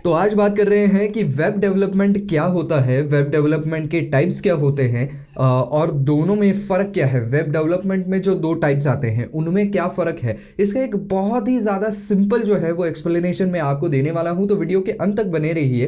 तो आज बात कर रहे हैं कि वेब डेवलपमेंट क्या होता है, वेब डेवलपमेंट के टाइप्स क्या होते हैं, और दोनों में फ़र्क क्या है। वेब डेवलपमेंट में जो दो टाइप्स आते हैं उनमें क्या फ़र्क है, इसका एक बहुत ही ज़्यादा सिंपल जो है वो एक्सप्लेनेशन मैं आपको देने वाला हूं, तो वीडियो के अंत तक बने रहिए।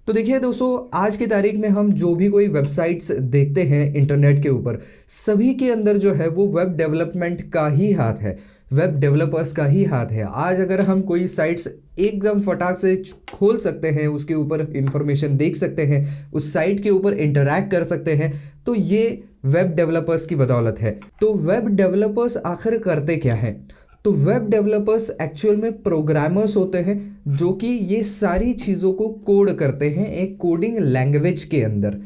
तो देखिए दोस्तों, आज की तारीख में हम जो भी कोई वेबसाइट्स देखते हैं इंटरनेट के ऊपर, सभी के अंदर जो है वो वेब डेवलपमेंट का ही हाथ है, वेब डेवलपर्स का ही हाथ है। आज अगर हम कोई साइट्स एकदम फटाक से खोल सकते हैं, उसके ऊपर इंफॉर्मेशन देख सकते हैं, उस साइट के ऊपर इंटरैक्ट कर सकते हैं, तो ये वेब डेवलपर्स की बदौलत है। तो वेब डेवलपर्स आखिर करते क्या है? तो वेब डेवलपर्स एक्चुअल में प्रोग्रामर्स होते हैं जो कि ये सारी चीज़ों को कोड करते हैं एक कोडिंग लैंग्वेज के अंदर।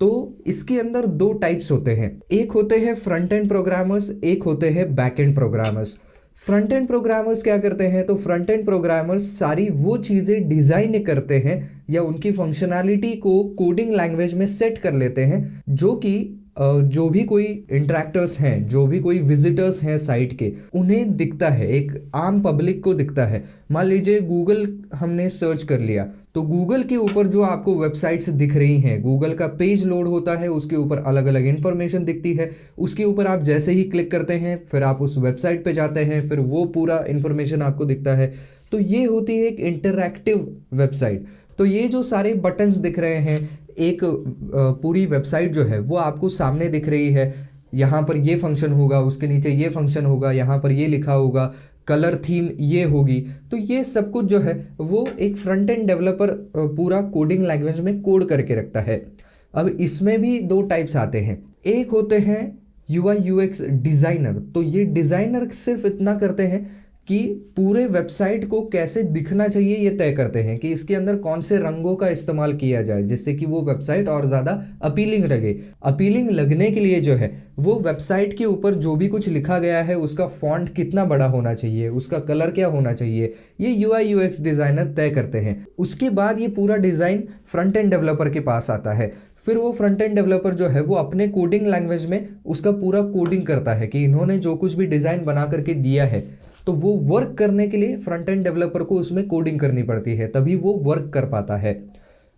तो इसके अंदर दो टाइप्स होते हैं, एक होते हैं फ्रंट एंड प्रोग्रामर्स, एक होते हैं back and programmers. Front end programmers क्या करते हैं? तो फ्रंट एंड प्रोग्रामर्स सारी वो चीज़ें डिज़ाइन करते हैं या उनकी फंक्शनैलिटी को कोडिंग लैंग्वेज में सेट कर लेते हैं, जो कि जो भी कोई इंटरेक्टर्स हैं, जो भी कोई विजिटर्स हैं साइट के, उन्हें दिखता है, एक आम पब्लिक को दिखता है। मान लीजिए गूगल हमने सर्च कर लिया, तो गूगल के ऊपर जो आपको वेबसाइट्स दिख रही हैं, गूगल का पेज लोड होता है, उसके ऊपर अलग अलग इन्फॉर्मेशन दिखती है। उसके ऊपर आप जैसे ही क्लिक करते हैं, फिर आप उस वेबसाइट पे जाते हैं, फिर वो पूरा इन्फॉर्मेशन आपको दिखता है। तो ये होती है एक इंटरैक्टिव वेबसाइट। तो ये जो सारे बटन्स दिख रहे हैं, एक पूरी वेबसाइट जो है वो आपको सामने दिख रही है। यहाँ पर ये फंक्शन होगा, उसके नीचे ये फंक्शन होगा, यहाँ पर ये लिखा होगा, कलर थीम ये होगी। तो ये सब कुछ जो है वो एक फ्रंट एंड डेवलपर पूरा कोडिंग लैंग्वेज में कोड करके रखता है। अब इसमें भी दो टाइप्स आते हैं, एक होते हैं यूआई यूएक्स डिज़ाइनर। तो ये डिज़ाइनर सिर्फ इतना करते हैं कि पूरे वेबसाइट को कैसे दिखना चाहिए ये तय करते हैं, कि इसके अंदर कौन से रंगों का इस्तेमाल किया जाए जिससे कि वो वेबसाइट और ज़्यादा अपीलिंग लगे। अपीलिंग लगने के लिए जो है वो वेबसाइट के ऊपर जो भी कुछ लिखा गया है उसका फॉन्ट कितना बड़ा होना चाहिए, उसका कलर क्या होना चाहिए, ये यूआई यूएक्स डिज़ाइनर तय करते हैं। उसके बाद ये पूरा डिज़ाइन फ्रंट एंड डेवलपर के पास आता है। फिर वो फ्रंट एंड डेवलपर जो है वो अपने कोडिंग लैंग्वेज में उसका पूरा कोडिंग करता है कि इन्होंने जो कुछ भी डिज़ाइन बना करके दिया है, तो वो वर्क करने के लिए फ्रंट एंड डेवलपर को उसमें कोडिंग करनी पड़ती है, तभी वो वर्क कर पाता है।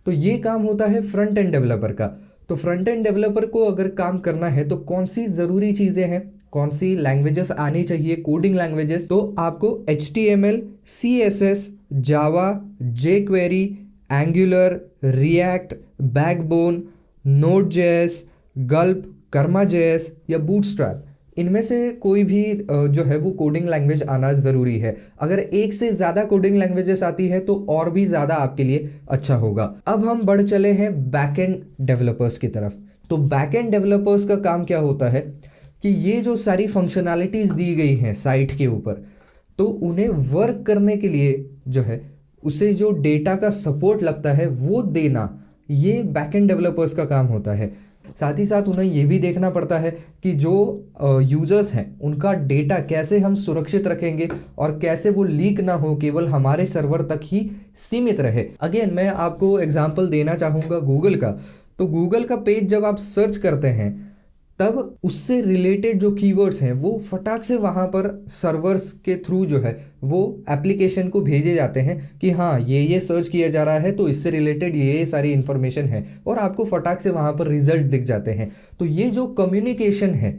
तो ये काम होता है फ्रंट एंड डेवलपर का। तो फ्रंट एंड डेवलपर को अगर काम करना है तो कौन सी ज़रूरी चीज़ें हैं, कौन सी लैंग्वेजेस आनी चाहिए, कोडिंग लैंग्वेजेस? तो आपको HTML, CSS, Java, jQuery, Angular, React, Backbone, नोड.js, गल्प, कर्मा.js या बूटस्ट्रैप, इनमें से कोई भी जो है वो कोडिंग लैंग्वेज आना ज़रूरी है। अगर एक से ज़्यादा कोडिंग लैंग्वेजेस आती है तो और भी ज़्यादा आपके लिए अच्छा होगा। अब हम बढ़ चले हैं बैकएंड डेवलपर्स की तरफ। तो बैकएंड डेवलपर्स का काम क्या होता है कि ये जो सारी फंक्शनैलिटीज़ दी गई हैं साइट के ऊपर, तो उन्हें वर्क करने के लिए जो है उसे जो डेटा का सपोर्ट लगता है वो देना, ये बैकएंड डेवलपर्स का काम होता है। साथ ही साथ उन्हें ये भी देखना पड़ता है कि जो यूज़र्स हैं उनका डेटा कैसे हम सुरक्षित रखेंगे और कैसे वो लीक ना हो, केवल हमारे सर्वर तक ही सीमित रहे। अगेन मैं आपको एग्जांपल देना चाहूँगा गूगल का। तो गूगल का पेज जब आप सर्च करते हैं तब उससे रिलेटेड जो कीवर्ड्स हैं वो फटाक से वहाँ पर सर्वर्स के थ्रू जो है वो एप्लीकेशन को भेजे जाते हैं कि हाँ ये सर्च किया जा रहा है तो इससे रिलेटेड ये सारी इन्फॉर्मेशन है, और आपको फटाक से वहाँ पर रिजल्ट दिख जाते हैं। तो ये जो कम्युनिकेशन है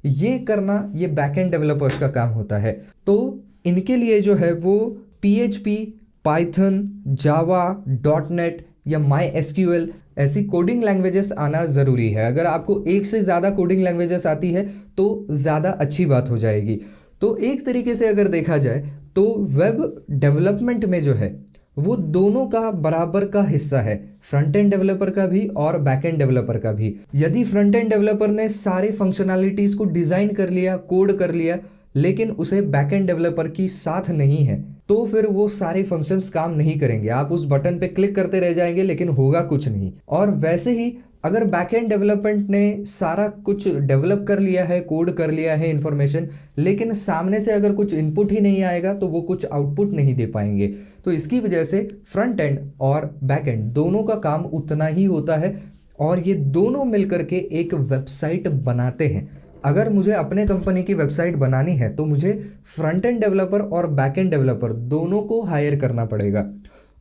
ये करना, ये बैकएंड डेवलपर्स का काम होता है। तो इनके लिए जो है वो PHP, पाइथन, जावा, .NET या MySQL ऐसी कोडिंग लैंग्वेजेस आना ज़रूरी है। अगर आपको एक से ज़्यादा कोडिंग लैंग्वेजेस आती है तो ज़्यादा अच्छी बात हो जाएगी। तो एक तरीके से अगर देखा जाए तो वेब डेवलपमेंट में जो है वो दोनों का बराबर का हिस्सा है, फ्रंट एंड डेवलपर का भी और बैक एंड डेवलपर का भी। यदि फ्रंट एंड डेवलपर ने सारे फंक्शनैलिटीज़ को डिज़ाइन कर लिया, कोड कर लिया, लेकिन उसे बैक एंड डेवलपर की साथ नहीं है, तो फिर वो सारे फंक्शंस काम नहीं करेंगे। आप उस बटन पे क्लिक करते रह जाएंगे लेकिन होगा कुछ नहीं। और वैसे ही अगर बैकएंड डेवलपमेंट ने सारा कुछ डेवलप कर लिया है, कोड कर लिया है इन्फॉर्मेशन, लेकिन सामने से अगर कुछ इनपुट ही नहीं आएगा तो वो कुछ आउटपुट नहीं दे पाएंगे। तो इसकी वजह से फ्रंट एंड और बैक एंड दोनों का काम उतना ही होता है, और ये दोनों मिलकर के एक वेबसाइट बनाते हैं। अगर मुझे अपने कंपनी की वेबसाइट बनानी है तो मुझे फ्रंट एंड डेवलपर और बैक एंड डेवलपर दोनों को हायर करना पड़ेगा।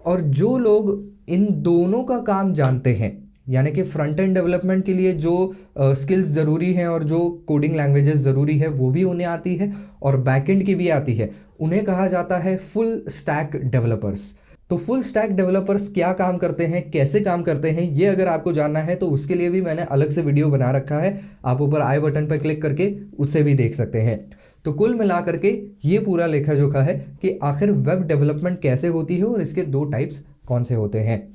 और जो लोग इन दोनों का काम जानते हैं, यानी कि फ्रंट एंड डेवलपमेंट के लिए जो स्किल्स ज़रूरी हैं और जो कोडिंग लैंग्वेजेस ज़रूरी है वो भी उन्हें आती है और बैक एंड की भी आती है, उन्हें कहा जाता है फुल स्टैक डेवलपर्स। तो फुल स्टैक डेवलपर्स क्या काम करते हैं, कैसे काम करते हैं, ये अगर आपको जानना है तो उसके लिए भी मैंने अलग से वीडियो बना रखा है, आप ऊपर आई बटन पर क्लिक करके उसे भी देख सकते हैं। तो कुल मिला करके ये पूरा लेखा जोखा है कि आखिर वेब डेवलपमेंट कैसे होती है और इसके दो टाइप्स कौन से होते हैं।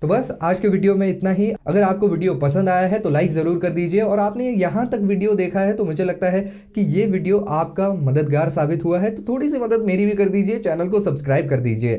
तो बस आज के वीडियो में इतना ही। अगर आपको वीडियो पसंद आया है तो लाइक ज़रूर कर दीजिए, और आपने यहाँ तक वीडियो देखा है तो मुझे लगता है कि ये वीडियो आपका मददगार साबित हुआ है, तो थोड़ी सी मदद मेरी भी कर दीजिए, चैनल को सब्सक्राइब कर दीजिए।